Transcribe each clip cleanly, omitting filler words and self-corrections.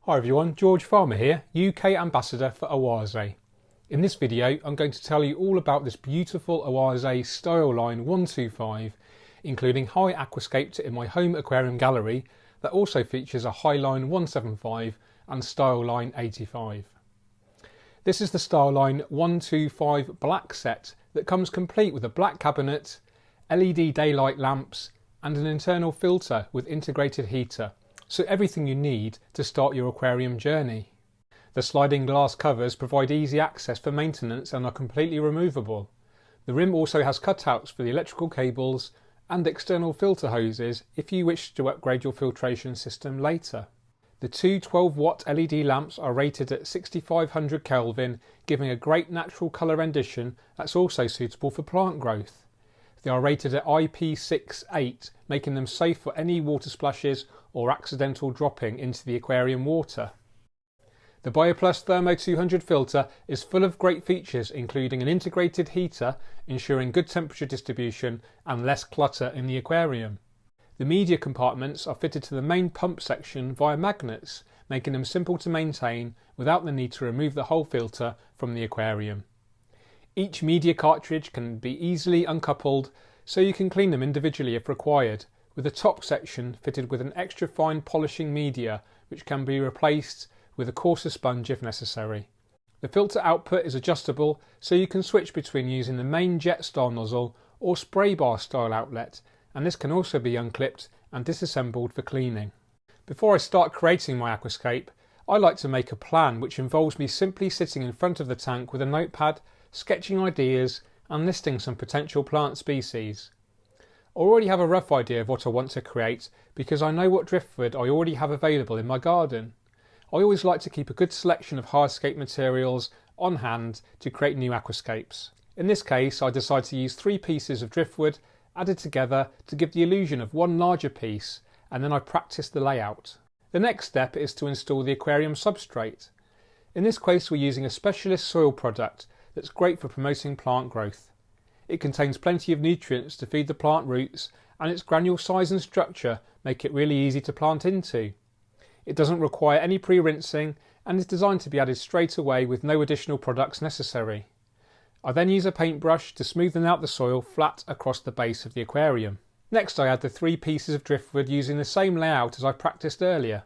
Hi everyone, George Farmer here, UK Ambassador for Oase. In this video I'm going to tell you all about this beautiful Oase StyleLine 125, including high aquascapes in my home aquarium gallery that also features a Highline 175 and StyleLine 85. This is the StyleLine 125 black set that comes complete with a black cabinet, LED daylight lamps and an internal filter with integrated heater. So everything you need to start your aquarium journey. The sliding glass covers provide easy access for maintenance and are completely removable. The rim also has cutouts for the electrical cables and external filter hoses if you wish to upgrade your filtration system later. The two 12-watt LED lamps are rated at 6500 Kelvin, giving a great natural colour rendition that's also suitable for plant growth. They are rated at IP68, making them safe for any water splashes or accidental dropping into the aquarium water. The BioPlus Thermo 200 filter is full of great features, including an integrated heater, ensuring good temperature distribution and less clutter in the aquarium. The media compartments are fitted to the main pump section via magnets, making them simple to maintain without the need to remove the whole filter from the aquarium. Each media cartridge can be easily uncoupled, so you can clean them individually if required, with the top section fitted with an extra fine polishing media which can be replaced with a coarser sponge if necessary. The filter output is adjustable, so you can switch between using the main jet style nozzle or spray bar style outlet, and this can also be unclipped and disassembled for cleaning. Before I start creating my aquascape, I like to make a plan which involves me simply sitting in front of the tank with a notepad, sketching ideas and listing some potential plant species. I already have a rough idea of what I want to create because I know what driftwood I already have available in my garden. I always like to keep a good selection of hardscape materials on hand to create new aquascapes. In this case I decided to use 3 pieces of driftwood added together to give the illusion of one larger piece, and then I practiced the layout. The next step is to install the aquarium substrate. In this case we're using a specialist soil product that's great for promoting plant growth. It contains plenty of nutrients to feed the plant roots, and its granule size and structure make it really easy to plant into. It doesn't require any pre-rinsing and is designed to be added straight away with no additional products necessary. I then use a paintbrush to smoothen out the soil flat across the base of the aquarium. Next I add the 3 pieces of driftwood using the same layout as I practiced earlier.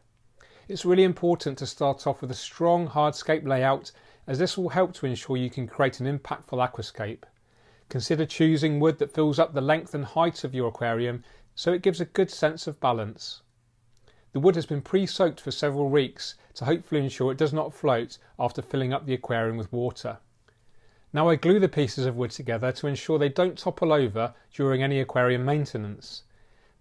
It's really important to start off with a strong hardscape layout, as this will help to ensure you can create an impactful aquascape. Consider choosing wood that fills up the length and height of your aquarium so it gives a good sense of balance. The wood has been pre-soaked for several weeks to hopefully ensure it does not float after filling up the aquarium with water. Now I glue the pieces of wood together to ensure they don't topple over during any aquarium maintenance.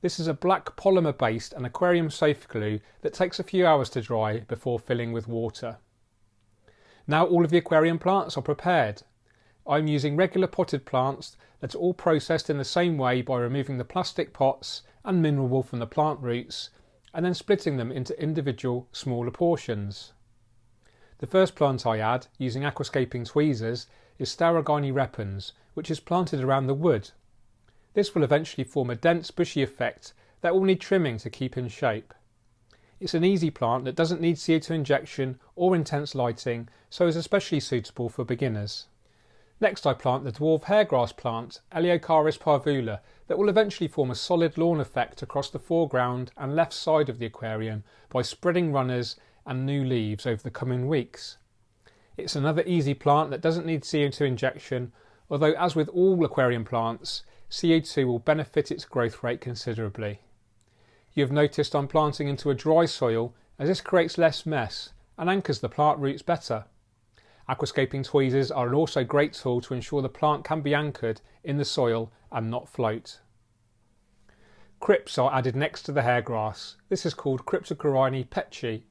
This is a black polymer based and aquarium safe glue that takes a few hours to dry before filling with water. Now all of the aquarium plants are prepared. I'm using regular potted plants that are all processed in the same way by removing the plastic pots and mineral wool from the plant roots and then splitting them into individual smaller portions. The first plant I add, using aquascaping tweezers, is Staragini repens, which is planted around the wood. This will eventually form a dense bushy effect that will need trimming to keep in shape. It's an easy plant that doesn't need CO2 injection or intense lighting, so is especially suitable for beginners. Next I plant the dwarf hairgrass plant, Eleocharis parvula, that will eventually form a solid lawn effect across the foreground and left side of the aquarium by spreading runners and new leaves over the coming weeks. It's another easy plant that doesn't need CO2 injection, although as with all aquarium plants, CO2 will benefit its growth rate considerably. You have noticed I'm planting into a dry soil, as this creates less mess and anchors the plant roots better. Aquascaping tweezers are an also great tool to ensure the plant can be anchored in the soil and not float. Crypts are added next to the hairgrass. This is called Cryptocorini petchi.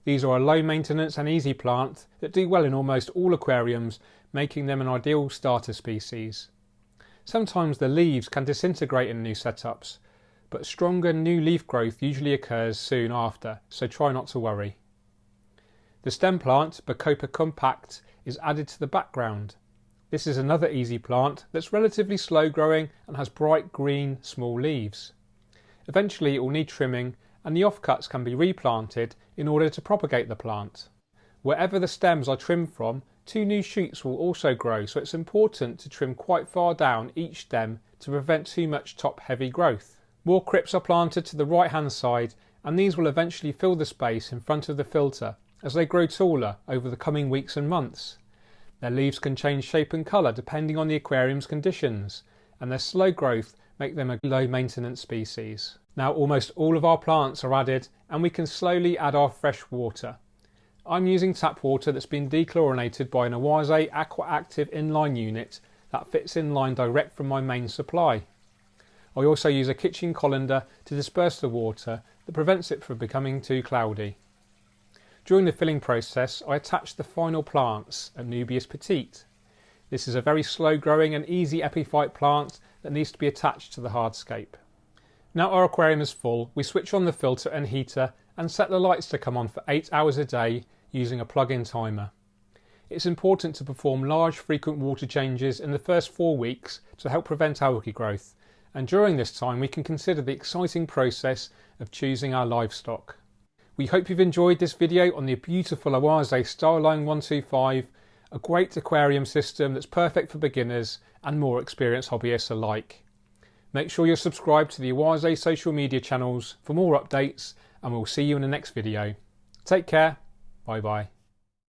These are a low maintenance and easy plant that do well in almost all aquariums, making them an ideal starter species. Sometimes the leaves can disintegrate in new setups, but stronger new leaf growth usually occurs soon after, so try not to worry. The stem plant, Bacopa compact, is added to the background. This is another easy plant that's relatively slow growing and has bright green small leaves. Eventually it will need trimming and the offcuts can be replanted in order to propagate the plant. Wherever the stems are trimmed from, 2 new shoots will also grow, so it's important to trim quite far down each stem to prevent too much top-heavy growth. More crypts are planted to the right-hand side, and these will eventually fill the space in front of the filter as they grow taller over the coming weeks and months. Their leaves can change shape and colour depending on the aquarium's conditions, and their slow growth make them a low-maintenance species. Now almost all of our plants are added, and we can slowly add our fresh water. I'm using tap water that's been dechlorinated by an Oase Aqua Active inline unit that fits in line direct from my main supply. I also use a kitchen colander to disperse the water that prevents it from becoming too cloudy. During the filling process, I attach the final plants, a Nubius petite. This is a very slow growing and easy epiphyte plant that needs to be attached to the hardscape. Now our aquarium is full, we switch on the filter and heater and set the lights to come on for 8 hours a day using a plug-in timer. It's important to perform large frequent water changes in the first 4 weeks to help prevent algae growth, and during this time we can consider the exciting process of choosing our livestock. We hope you've enjoyed this video on the beautiful Oase StyleLine 125, a great aquarium system that's perfect for beginners and more experienced hobbyists alike. Make sure you're subscribed to the Oase social media channels for more updates, and we'll see you in the next video. Take care, bye bye.